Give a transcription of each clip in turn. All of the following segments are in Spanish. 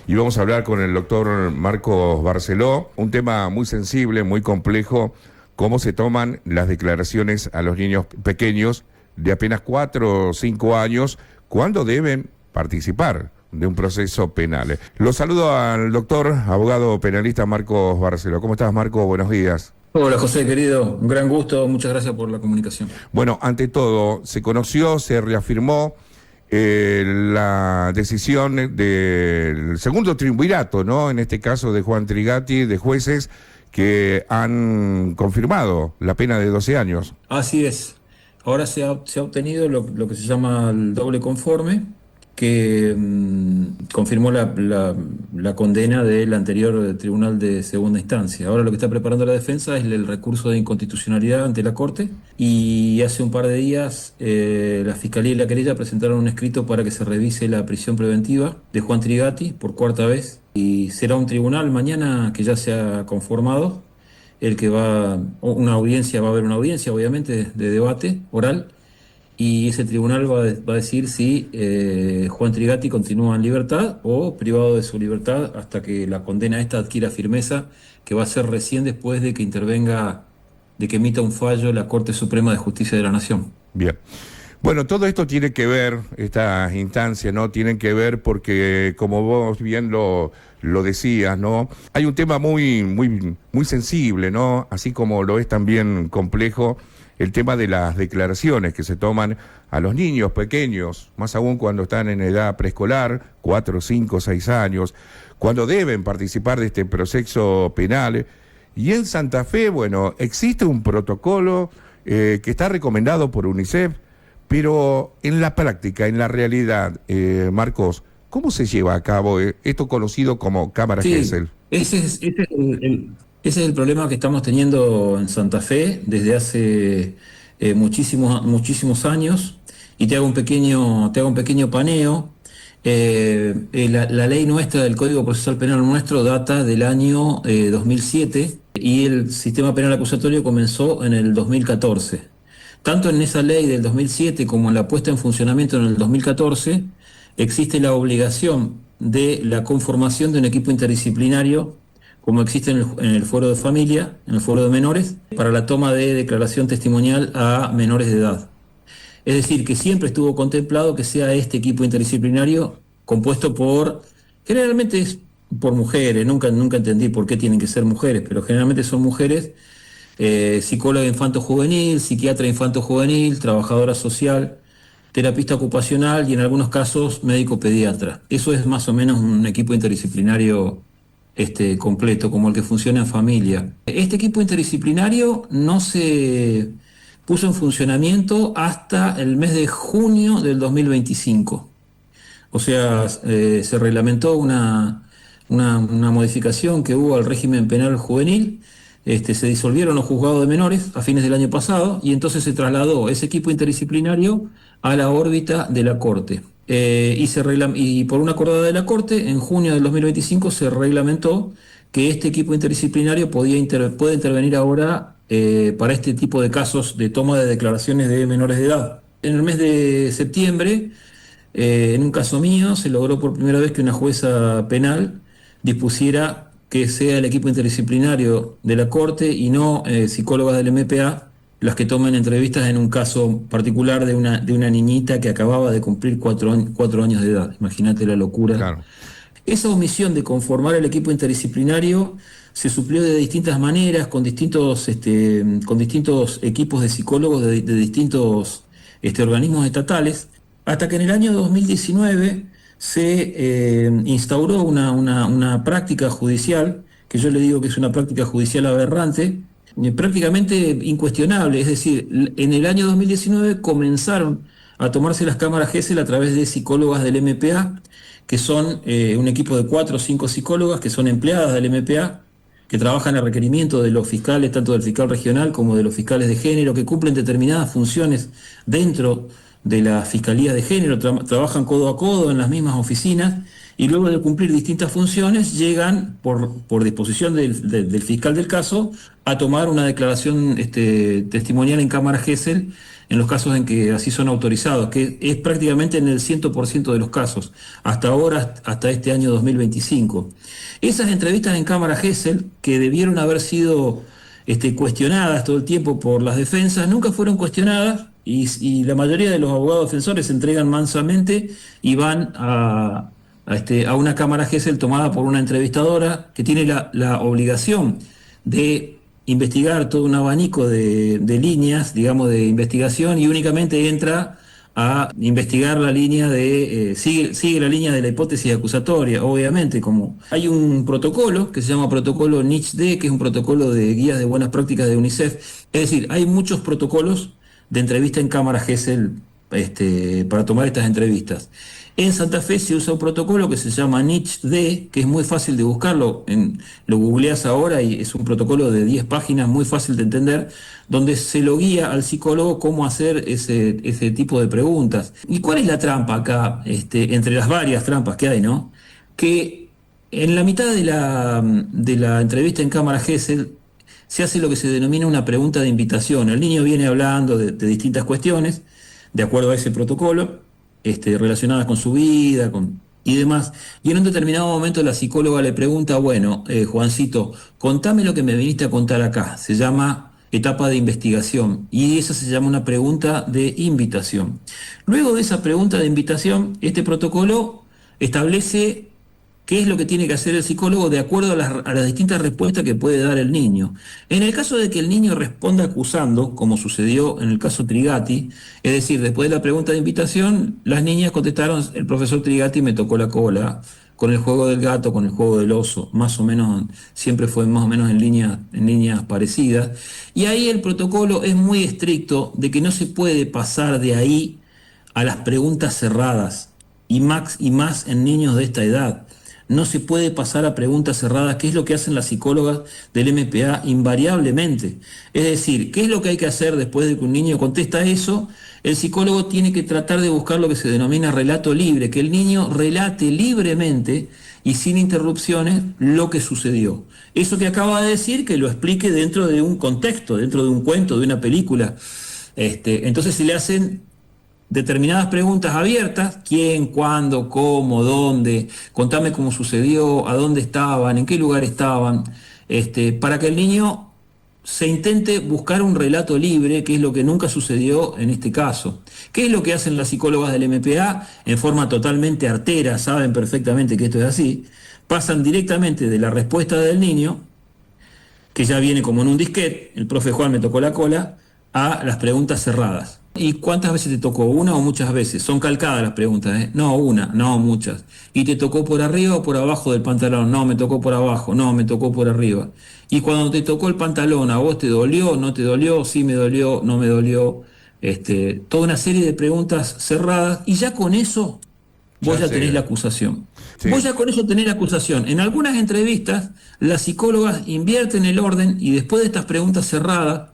y vamos a hablar con el doctor Marcos Barceló, un tema muy sensible, muy complejo, cómo se toman las declaraciones a los niños pequeños de apenas 4 o 5 años, cuando deben participar de un proceso penal. Lo saludo al doctor, abogado penalista Marcos Barceló. ¿Cómo estás, Marco? Buenos días. Hola José, querido, un gran gusto, muchas gracias por la comunicación. Bueno, ante todo, se conoció, se reafirmó la decisión del segundo triunvirato, ¿no? En este caso de Juan Trigatti, de jueces que han confirmado la pena de 12 años. Así es, ahora se ha obtenido lo que se llama el doble conforme, que confirmó la condena del anterior Tribunal de Segunda Instancia. Ahora lo que está preparando la defensa es el recurso de inconstitucionalidad ante la Corte, y hace un par de días la Fiscalía y la querella presentaron un escrito para que se revise la prisión preventiva de Juan Trigatti por 4ª vez, y será un tribunal mañana que ya se ha conformado, el que va a haber una audiencia obviamente de debate oral, y ese tribunal va a decir si Juan Trigatti continúa en libertad o privado de su libertad hasta que la condena esta adquiera firmeza, que va a ser recién después de que intervenga, de que emita un fallo la Corte Suprema de Justicia de la Nación. Bien. Bueno, todo esto tiene que ver, estas instancias, ¿no? Tienen que ver porque, como vos bien lo decías, ¿no? Hay un tema muy sensible, ¿no? Así como lo es también complejo el tema de las declaraciones que se toman a los niños pequeños, más aún cuando están en edad preescolar, 4, 5, 6 años, cuando deben participar de este proceso penal. Y en Santa Fe, bueno, existe un protocolo que está recomendado por UNICEF, pero en la práctica, en la realidad, Marcos, ¿cómo se lleva a cabo esto conocido como cámara Gesell? Ese es el problema que estamos teniendo en Santa Fe desde hace muchísimos años, y te hago un pequeño paneo. La ley nuestra del Código Procesal Penal nuestro data del año 2007, y el sistema penal acusatorio comenzó en el 2014. Tanto en esa ley del 2007 como en la puesta en funcionamiento en el 2014 existe la obligación de la conformación de un equipo interdisciplinario, como existe en el fuero de familia, en el fuero de menores, para la toma de declaración testimonial a menores de edad. Es decir, que siempre estuvo contemplado que sea este equipo interdisciplinario compuesto generalmente es por mujeres. Nunca entendí por qué tienen que ser mujeres, pero generalmente son mujeres, psicóloga infanto-juvenil, psiquiatra infanto-juvenil, trabajadora social, terapista ocupacional y en algunos casos médico-pediatra. Eso es más o menos un equipo interdisciplinario completo, como el que funciona en familia. Este equipo interdisciplinario no se puso en funcionamiento hasta el mes de junio del 2025. O sea, se reglamentó una modificación que hubo al régimen penal juvenil. Se disolvieron los juzgados de menores a fines del año pasado, y entonces se trasladó ese equipo interdisciplinario a la órbita de la Corte. Y por una acordada de la Corte, en junio del 2025 se reglamentó que este equipo interdisciplinario puede intervenir ahora para este tipo de casos de toma de declaraciones de menores de edad. En el mes de septiembre, en un caso mío, se logró por primera vez que una jueza penal dispusiera que sea el equipo interdisciplinario de la Corte y no psicólogas del MPA las que tomen entrevistas en un caso particular de una niñita que acababa de cumplir 4 años de edad. Imagínate la locura. Claro. Esa omisión de conformar el equipo interdisciplinario se suplió de distintas maneras, con distintos equipos de psicólogos de distintos organismos estatales, hasta que en el año 2019 se instauró una práctica judicial, que yo le digo que es una práctica judicial aberrante, prácticamente incuestionable. Es decir, en el año 2019 comenzaron a tomarse las cámaras Gesell a través de psicólogas del MPA, que son un equipo de 4 o 5 psicólogas que son empleadas del MPA, que trabajan a requerimiento de los fiscales, tanto del fiscal regional como de los fiscales de género, que cumplen determinadas funciones dentro de la Fiscalía de Género, trabajan codo a codo en las mismas oficinas, y luego de cumplir distintas funciones llegan, por disposición del fiscal del caso, a tomar una declaración testimonial en cámara Gesell en los casos en que así son autorizados, que es prácticamente en el 100% de los casos, hasta ahora, hasta este año 2025. Esas entrevistas en cámara Gesell, que debieron haber sido cuestionadas todo el tiempo por las defensas, nunca fueron cuestionadas, y la mayoría de los abogados defensores se entregan mansamente y van a una cámara Gesell tomada por una entrevistadora que tiene la obligación de investigar todo un abanico de líneas, digamos, de investigación, y únicamente entra a investigar la línea sigue la línea de la hipótesis acusatoria, obviamente. Como hay un protocolo que se llama protocolo NICH-D, que es un protocolo de guías de buenas prácticas de UNICEF, es decir, hay muchos protocolos de entrevista en cámara Gesell para tomar estas entrevistas. En Santa Fe se usa un protocolo que se llama NICH-D, que es muy fácil de buscarlo, lo googleás ahora y es un protocolo de 10 páginas, muy fácil de entender, donde se lo guía al psicólogo cómo hacer ese tipo de preguntas. ¿Y cuál es la trampa acá, entre las varias trampas que hay, ¿no? Que en la mitad de la entrevista en cámara Gesell se hace lo que se denomina una pregunta de invitación. El niño viene hablando de distintas cuestiones, de acuerdo a ese protocolo, relacionadas con su vida y demás, y en un determinado momento la psicóloga le pregunta, bueno, Juancito, contame lo que me viniste a contar acá. Se llama etapa de investigación, y esa se llama una pregunta de invitación. Luego de esa pregunta de invitación, este protocolo establece qué es lo que tiene que hacer el psicólogo de acuerdo a las distintas respuestas que puede dar el niño. En el caso de que el niño responda acusando, como sucedió en el caso Trigatti, es decir, después de la pregunta de invitación, las niñas contestaron, el profesor Trigatti me tocó la cola, con el juego del gato, con el juego del oso, más o menos, siempre fue más o menos en líneas parecidas. Y ahí el protocolo es muy estricto de que no se puede pasar de ahí a las preguntas cerradas, y más en niños de esta edad. No se puede pasar a preguntas cerradas, que es lo que hacen las psicólogas del MPA invariablemente. Es decir, ¿qué es lo que hay que hacer después de que un niño contesta eso? El psicólogo tiene que tratar de buscar lo que se denomina relato libre, que el niño relate libremente y sin interrupciones lo que sucedió. Eso que acaba de decir, que lo explique dentro de un contexto, dentro de un cuento, de una película. Entonces se le hacen determinadas preguntas abiertas: quién, cuándo, cómo, dónde, contame cómo sucedió, a dónde estaban, en qué lugar estaban, para que el niño se intente buscar un relato libre, que es lo que nunca sucedió en este caso. ¿Qué es lo que hacen las psicólogas del MPA? En forma totalmente artera, saben perfectamente que esto es así, pasan directamente de la respuesta del niño, que ya viene como en un disquete, el profe Juan me tocó la cola, a las preguntas cerradas. ¿Y cuántas veces te tocó? ¿Una o muchas veces? Son calcadas las preguntas, ¿eh? No, una, no, muchas. ¿Y te tocó por arriba o por abajo del pantalón? No, me tocó por abajo, no, me tocó por arriba. ¿Y cuando te tocó el pantalón, a vos te dolió, no te dolió, sí me dolió, no me dolió? Toda una serie de preguntas cerradas, y ya con eso vos ya tenés la acusación. Sí. Vos ya con eso tenés la acusación. En algunas entrevistas, las psicólogas invierten el orden, y después de estas preguntas cerradas,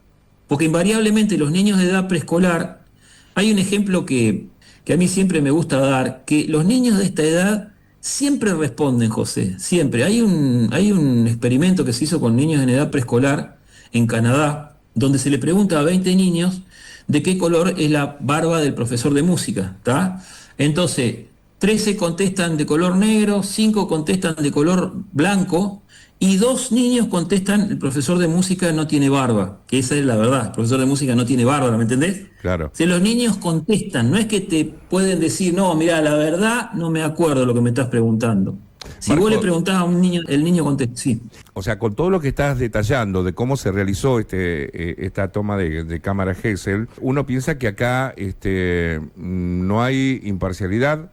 porque invariablemente los niños de edad preescolar, hay un ejemplo que a mí siempre me gusta dar, que los niños de esta edad siempre responden, José, siempre. Hay un experimento que se hizo con niños en edad preescolar en Canadá, donde se le pregunta a 20 niños de qué color es la barba del profesor de música, ¿está? Entonces, 13 contestan de color negro, 5 contestan de color blanco, y 2 niños contestan, el profesor de música no tiene barba, que esa es la verdad, el profesor de música no tiene barba, ¿me entendés? Claro. Si los niños contestan, no es que te pueden decir, no, mira, la verdad no me acuerdo lo que me estás preguntando. Si Marco, vos le preguntás a un niño, el niño contesta, sí. O sea, con todo lo que estás detallando de cómo se realizó esta toma de cámara Gesell, uno piensa que acá no hay imparcialidad,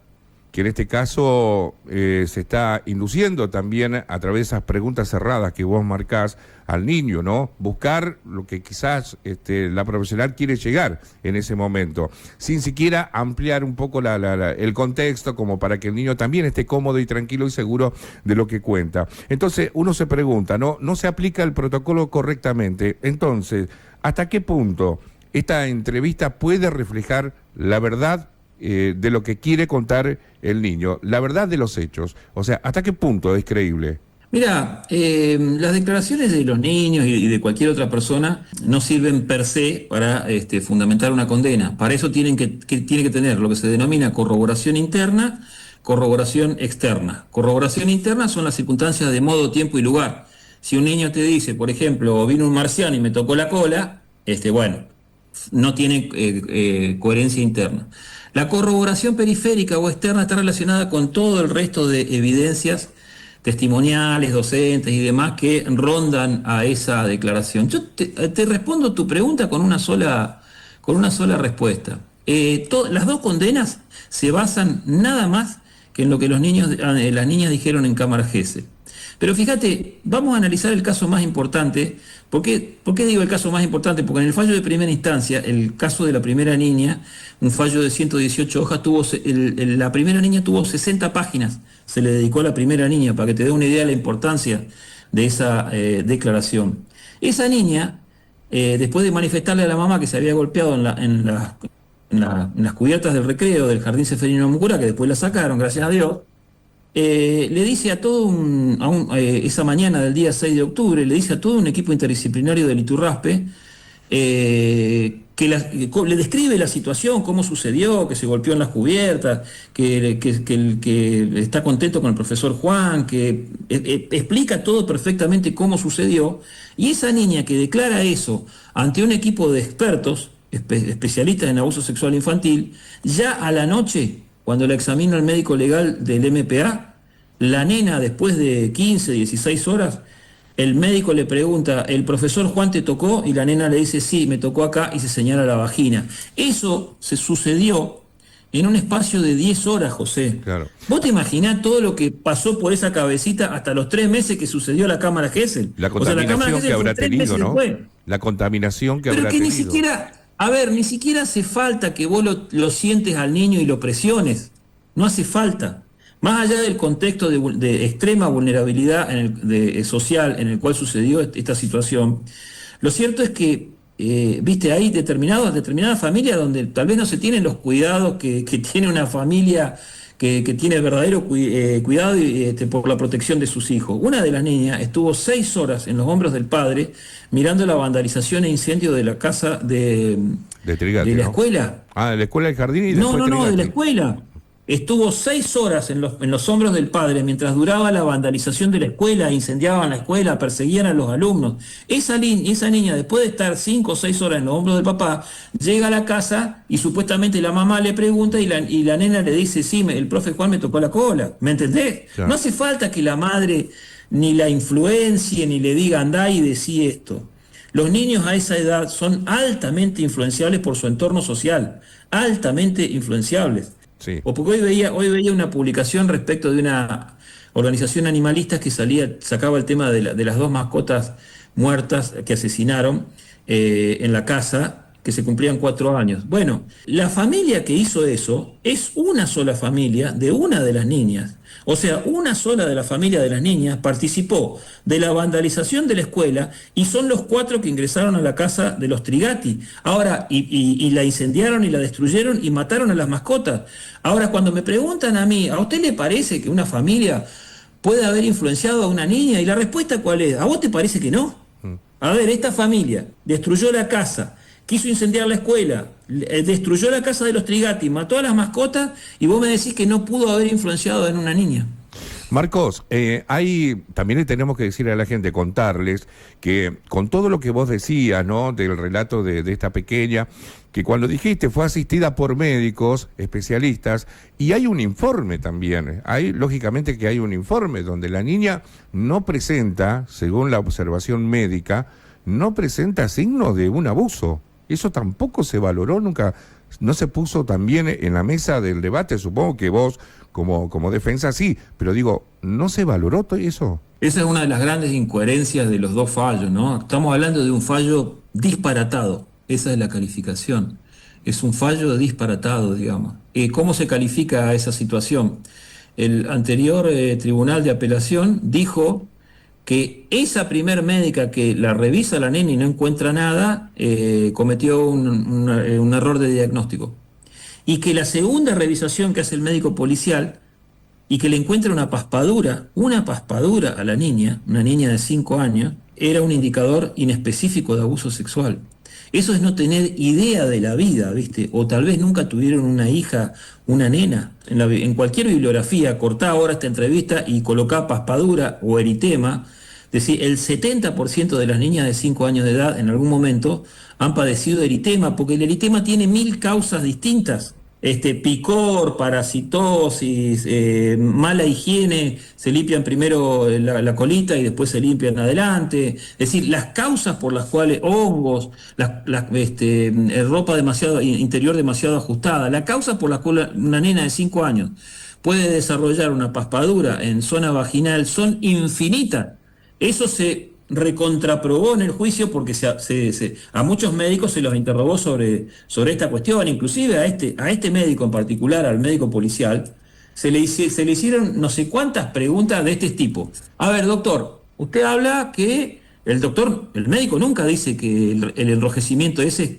que en este caso se está induciendo también a través de esas preguntas cerradas que vos marcás al niño, ¿no? Buscar lo que quizás la profesional quiere llegar en ese momento, sin siquiera ampliar un poco el contexto, como para que el niño también esté cómodo y tranquilo y seguro de lo que cuenta. Entonces uno se pregunta, no se aplica el protocolo correctamente. Entonces, ¿hasta qué punto esta entrevista puede reflejar la verdad de lo que quiere contar el niño, la verdad de los hechos. O sea, ¿hasta qué punto es creíble? Mira, las declaraciones de los niños y de cualquier otra persona no sirven per se para fundamentar una condena. Para eso tiene que tener lo que se denomina corroboración interna, corroboración externa. Corroboración interna son las circunstancias de modo, tiempo y lugar. Si un niño te dice, por ejemplo, vino un marciano y me tocó la cola, bueno, no tiene coherencia interna. La corroboración periférica o externa está relacionada con todo el resto de evidencias testimoniales, docentes y demás que rondan a esa declaración. Yo te respondo tu pregunta con una sola respuesta. Las dos condenas se basan nada más que en lo que las niñas dijeron en cámara Gesell. Pero fíjate, vamos a analizar el caso más importante. ¿Por qué digo el caso más importante? Porque en el fallo de primera instancia, el caso de la primera niña, un fallo de 118 hojas, la primera niña tuvo 60 páginas, se le dedicó a la primera niña, para que te dé una idea de la importancia de esa declaración. Esa niña, después de manifestarle a la mamá que se había golpeado en las cubiertas del recreo del Jardín Seferino Mucura, que después la sacaron, gracias a Dios, le dice a esa mañana del día 6 de octubre, le dice a todo un equipo interdisciplinario del Iturraspe, le describe la situación, cómo sucedió, que se golpeó en las cubiertas, que está contento con el profesor Juan, que explica todo perfectamente cómo sucedió, y esa niña que declara eso ante un equipo de expertos, especialistas en abuso sexual infantil, ya a la noche, cuando la examina el médico legal del MPA, la nena, después de 15, 16 horas, el médico le pregunta, ¿el profesor Juan te tocó? Y la nena le dice, sí, me tocó acá, y se señala la vagina. Eso se sucedió en un espacio de 10 horas, José. Claro. ¿Vos te imaginás todo lo que pasó por esa cabecita hasta los 3 meses que sucedió la cámara Gesell? La contaminación que habrá tenido, ¿no? Después. La contaminación que Pero habrá que tenido. ni siquiera hace falta que vos lo sientes al niño y lo presiones. No hace falta. Más allá del contexto de extrema vulnerabilidad social en el cual sucedió esta situación, lo cierto es que, viste, hay determinadas familias donde tal vez no se tienen los cuidados que tiene una familia que tiene verdadero cuidado por la protección de sus hijos. Una de las niñas estuvo 6 horas en los hombros del padre mirando la vandalización e incendio de la casa de Trigatti, de la ¿no? escuela. Ah, de la escuela del jardín y No, después de la Trigatti. escuela. Estuvo 6 horas en los hombros del padre mientras duraba la vandalización de la escuela, incendiaban la escuela, perseguían a los alumnos. Esa niña, después de estar 5 o 6 horas en los hombros del papá, llega a la casa y supuestamente la mamá le pregunta y la nena le dice, sí, el profe Juan me tocó la cola. ¿Me entendés? Claro. No hace falta que la madre ni la influencie ni le diga andá y decí esto. Los niños a esa edad son altamente influenciables por su entorno social, altamente influenciables. Sí. O porque hoy veía una publicación respecto de una organización animalista que sacaba el tema de las 2 mascotas muertas que asesinaron en la casa, que se cumplían 4 años. Bueno, la familia que hizo eso es una sola familia de una de las niñas. O sea, una sola de la familia de las niñas participó de la vandalización de la escuela y son los 4 que ingresaron a la casa de los Trigatti. Ahora, y la incendiaron y la destruyeron y mataron a las mascotas. Ahora, cuando me preguntan a mí, ¿a usted le parece que una familia puede haber influenciado a una niña? Y la respuesta, ¿cuál es? ¿A vos te parece que no? A ver, esta familia destruyó la casa, quiso incendiar la escuela, destruyó la casa de los Trigatti, mató a las mascotas y vos me decís que no pudo haber influenciado en una niña. Marcos, también le tenemos que decir a la gente, contarles, que con todo lo que vos decías, ¿no?, del relato de esta pequeña, que cuando dijiste fue asistida por médicos especialistas, y hay un informe también, lógicamente que hay un informe donde la niña no presenta, según la observación médica, no presenta signos de un abuso. Eso tampoco se valoró nunca, no se puso también en la mesa del debate. Supongo que vos, como defensa, sí, pero digo, ¿no se valoró todo eso? Esa es una de las grandes incoherencias de los 2 fallos, ¿no? Estamos hablando de un fallo disparatado, esa es la calificación. Es un fallo disparatado, digamos. ¿Cómo se califica esa situación? El anterior Tribunal de Apelación dijo que esa primer médica que la revisa a la nena y no encuentra nada, cometió un error de diagnóstico. y que la segunda revisación que hace el médico policial y que le encuentra una paspadura a la niña, una niña de 5 años, era un indicador inespecífico de abuso sexual. Eso es no tener idea de la vida, ¿viste? O tal vez nunca tuvieron una hija, una nena. En cualquier bibliografía, cortá ahora esta entrevista y colocá paspadura o eritema. Es decir, el 70% de las niñas de 5 años de edad en algún momento han padecido eritema, porque el eritema tiene 1000 causas distintas. Picor, parasitosis, mala higiene, se limpian primero la colita y después se limpian adelante. Es decir, las causas por las cuales hongos, ropa interior demasiado ajustada, la causa por la cual una nena de 5 años puede desarrollar una paspadura en zona vaginal son infinitas. Eso se recontraprobó en el juicio porque a muchos médicos se los interrogó sobre esta cuestión, inclusive a este médico en particular, al médico policial, se le hicieron no sé cuántas preguntas de este tipo. A ver, doctor, usted habla que el médico nunca dice que el enrojecimiento ese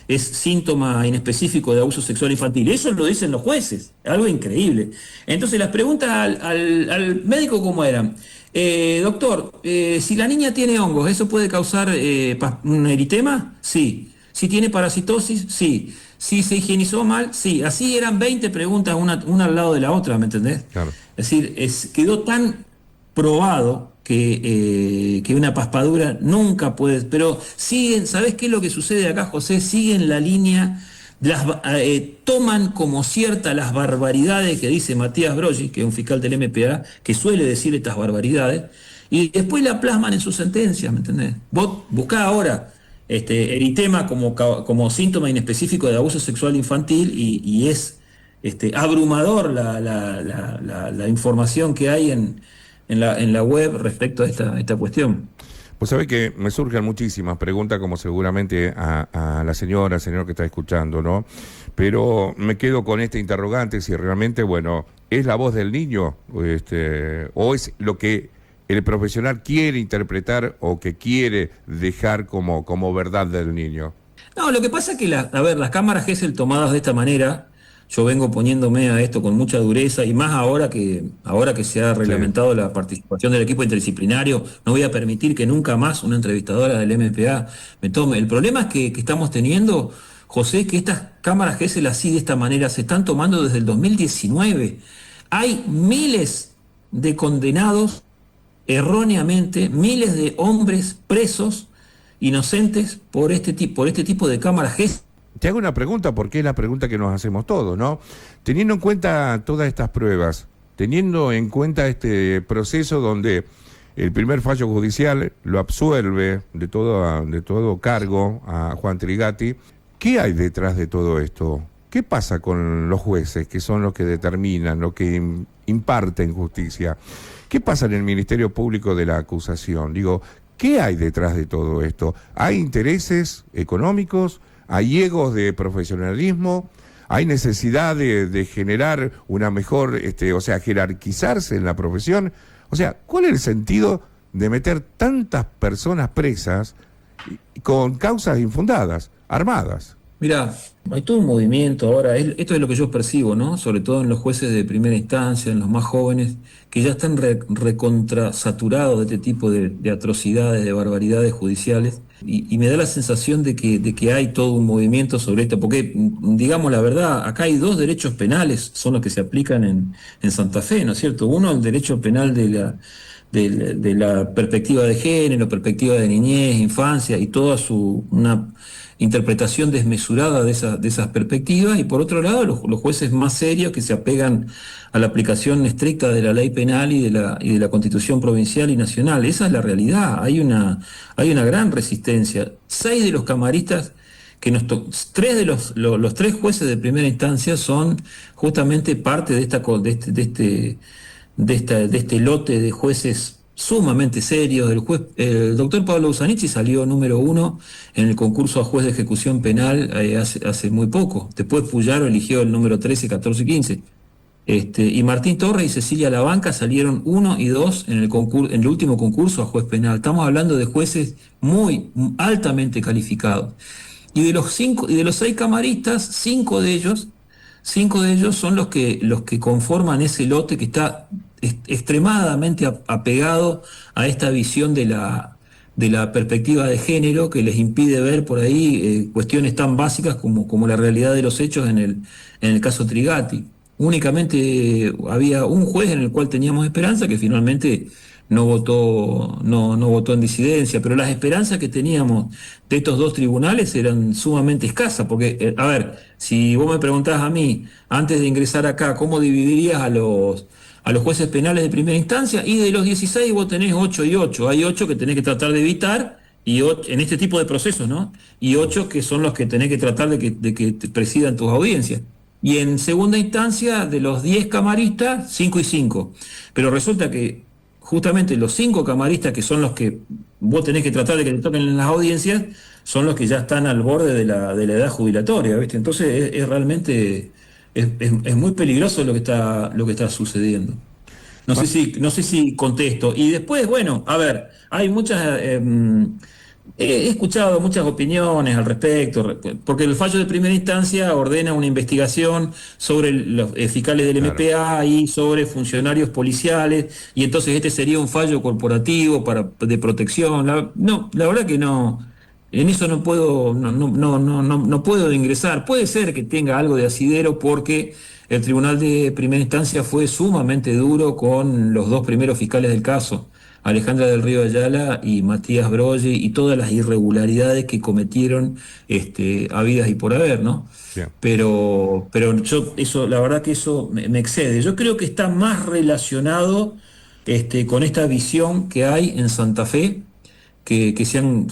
es síntoma inespecífico de abuso sexual infantil. Eso lo dicen los jueces, algo increíble. Entonces las preguntas al médico, ¿cómo eran? Doctor, si la niña tiene hongos, ¿eso puede causar un eritema? Sí. Si tiene parasitosis, sí. Si se higienizó mal, sí. Así eran 20 preguntas, una al lado de la otra, ¿me entendés? Claro. Es decir, quedó tan probado que una paspadura nunca puede... Pero siguen, ¿sabés qué es lo que sucede acá, José? Siguen la línea... toman como cierta las barbaridades que dice Matías Broggi, que es un fiscal del MPA, que suele decir estas barbaridades, y después la plasman en sus sentencias, ¿me entendés? Vos buscá ahora eritema como síntoma inespecífico de abuso sexual infantil y es abrumador la información que hay en la web respecto a esta cuestión. Pues sabe que me surgen muchísimas preguntas, como seguramente a la señora, al señor que está escuchando, ¿no? Pero me quedo con este interrogante, si realmente, bueno, ¿es la voz del niño? O es lo que el profesional quiere interpretar o que quiere dejar como verdad del niño. No, lo que pasa es que las cámaras Gesell tomadas de esta manera, yo vengo poniéndome a esto con mucha dureza y más ahora que se ha reglamentado la participación del equipo interdisciplinario, no voy a permitir que nunca más una entrevistadora del MPA me tome. El problema es que estamos teniendo, José, que estas cámaras Gesell así de esta manera se están tomando desde el 2019. Hay miles de condenados erróneamente, miles de hombres presos inocentes por este tipo de cámaras Gesell. Te hago una pregunta, porque es la pregunta que nos hacemos todos, ¿no? Teniendo en cuenta todas estas pruebas, teniendo en cuenta este proceso donde el primer fallo judicial lo absuelve de todo cargo a Juan Trigatti, ¿qué hay detrás de todo esto? ¿Qué pasa con los jueces, que son los que determinan, los que imparten justicia? ¿Qué pasa en el Ministerio Público de la acusación? Digo, ¿qué hay detrás de todo esto? ¿Hay intereses económicos? ¿Hay egos de profesionalismo? ¿Hay necesidad de generar una mejor, jerarquizarse en la profesión? O sea, ¿cuál es el sentido de meter tantas personas presas con causas infundadas, armadas? Mirá, hay todo un movimiento ahora, esto es lo que yo percibo, ¿no? Sobre todo en los jueces de primera instancia, en los más jóvenes, que ya están recontrasaturados de este tipo de atrocidades, de barbaridades judiciales, y me da la sensación de que hay todo un movimiento sobre esto, porque, digamos la verdad, acá hay 2 derechos penales, son los que se aplican en Santa Fe, ¿no es cierto? Uno, el derecho penal de la perspectiva de género, perspectiva de niñez, infancia, y toda una interpretación desmesurada de esas perspectivas, y por otro lado los jueces más serios que se apegan a la aplicación estricta de la ley penal y de la Constitución provincial y nacional. Esa es la realidad, hay una gran resistencia. 6 de los camaristas los 3 jueces de primera instancia son justamente parte de este lote de jueces sumamente serios. El doctor Pablo Usanich salió número 1 en el concurso a juez de ejecución penal hace muy poco. Después Puyaro eligió el número 13, 14 y 15. Y Martín Torres y Cecilia Labanca salieron 1 y 2 en el último concurso a juez penal. Estamos hablando de jueces muy altamente calificados. Y de los 6 camaristas, cinco de ellos son los que conforman ese lote que está extremadamente apegado a esta visión de la perspectiva de género, que les impide ver por ahí cuestiones tan básicas como la realidad de los hechos en el caso Trigatti. Únicamente había un juez en el cual teníamos esperanza, que finalmente no votó en disidencia, pero las esperanzas que teníamos de estos dos tribunales eran sumamente escasas, porque, a ver, si vos me preguntás a mí, antes de ingresar acá, ¿cómo dividirías a los jueces penales de primera instancia? Y de los 16 vos tenés 8 y 8, hay 8 que tenés que tratar de evitar, en este tipo de procesos, ¿no? Y 8 que son los que tenés que tratar de que te presidan tus audiencias. Y en segunda instancia, de los 10 camaristas, 5 y 5. Pero resulta que justamente los 5 camaristas, que son los que vos tenés que tratar de que te toquen en las audiencias, son los que ya están al borde de la edad jubilatoria, ¿viste? Entonces es realmente es muy peligroso lo que está sucediendo. No sé si contesto. Y después, bueno, a ver, hay muchas... he escuchado muchas opiniones al respecto, porque el fallo de primera instancia ordena una investigación sobre los fiscales del Claro. MPA y sobre funcionarios policiales, y entonces este sería un fallo corporativo de protección. La verdad que no, en eso no puedo ingresar. Puede ser que tenga algo de asidero porque el tribunal de primera instancia fue sumamente duro con los dos primeros fiscales del caso, Alejandra del Río Ayala y Matías Brolle, y todas las irregularidades que cometieron habidas y por haber, ¿no? Bien. Pero eso, la verdad que eso me excede. Yo creo que está más relacionado con esta visión que hay en Santa Fe, que se han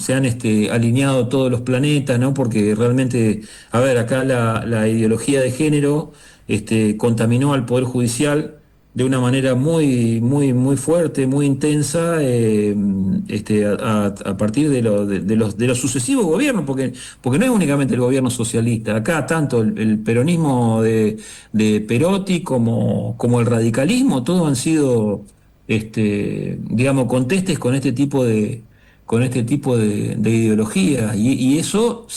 alineado todos los planetas, ¿no? Porque realmente, a ver, acá la ideología de género contaminó al Poder Judicial de una manera muy fuerte, muy intensa, a partir de los sucesivos gobiernos, porque no es únicamente el gobierno socialista. Acá tanto el peronismo de Perotti como el radicalismo, todos han sido, digamos, contestes con este tipo de ideología, y eso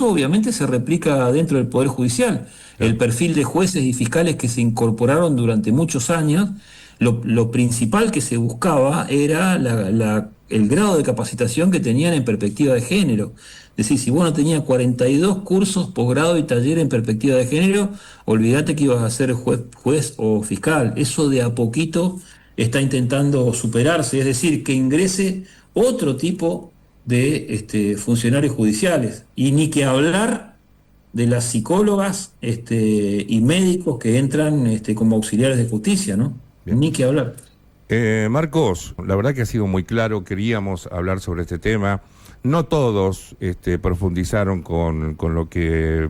obviamente se replica dentro del Poder Judicial. El perfil de jueces y fiscales que se incorporaron durante muchos años, lo principal que se buscaba era el grado de capacitación que tenían en perspectiva de género. Es decir, si vos no tenías 42 cursos, posgrado y taller en perspectiva de género, olvídate que ibas a ser juez o fiscal. Eso de a poquito está intentando superarse, es decir, que ingrese otro tipo de funcionarios judiciales, y ni que hablar de las psicólogas y médicos que entran como auxiliares de justicia, ¿no? Bien. Ni que hablar. Marcos, la verdad que ha sido muy claro, queríamos hablar sobre este tema. No todos profundizaron con lo que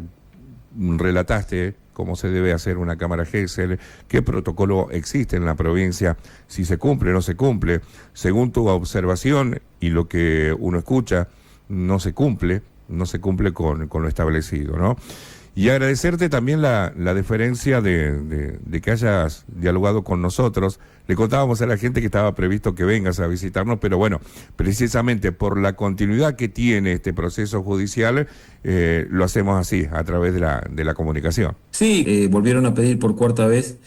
relataste, cómo se debe hacer una cámara Gesell, qué protocolo existe en la provincia, si se cumple o no se cumple. Según tu observación y lo que uno escucha, no se cumple con lo establecido, ¿no? Y agradecerte también la deferencia de que hayas dialogado con nosotros. Le contábamos a la gente que estaba previsto que vengas a visitarnos, pero bueno, precisamente por la continuidad que tiene este proceso judicial, lo hacemos así, a través de la comunicación. Sí, volvieron a pedir por cuarta vez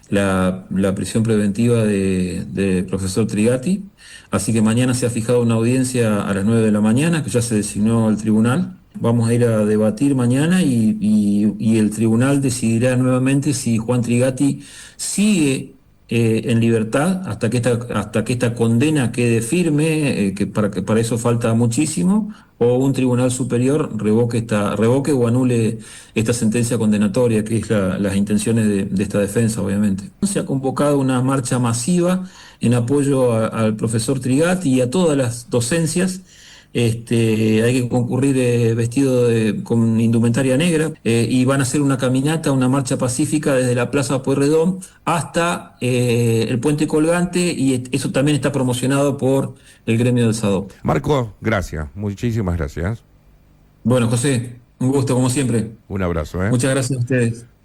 la prisión preventiva de profesor Trigatti, así que mañana se ha fijado una audiencia a las 9 de la mañana, que ya se designó al tribunal. Vamos a ir a debatir mañana y el tribunal decidirá nuevamente si Juan Trigatti sigue en libertad hasta que esta condena quede firme, que para eso falta muchísimo, o un tribunal superior revoque o anule esta sentencia condenatoria, que es las intenciones de esta defensa, obviamente. Se ha convocado una marcha masiva en apoyo al profesor Trigatti y a todas las docencias. Hay que concurrir con indumentaria negra, y van a hacer una caminata, una marcha pacífica desde la Plaza Pueyrredón hasta el Puente Colgante, y eso también está promocionado por el gremio del SADOP. Marco, gracias, muchísimas gracias. Bueno, José, un gusto como siempre. Un abrazo, ¿eh? Muchas gracias a ustedes.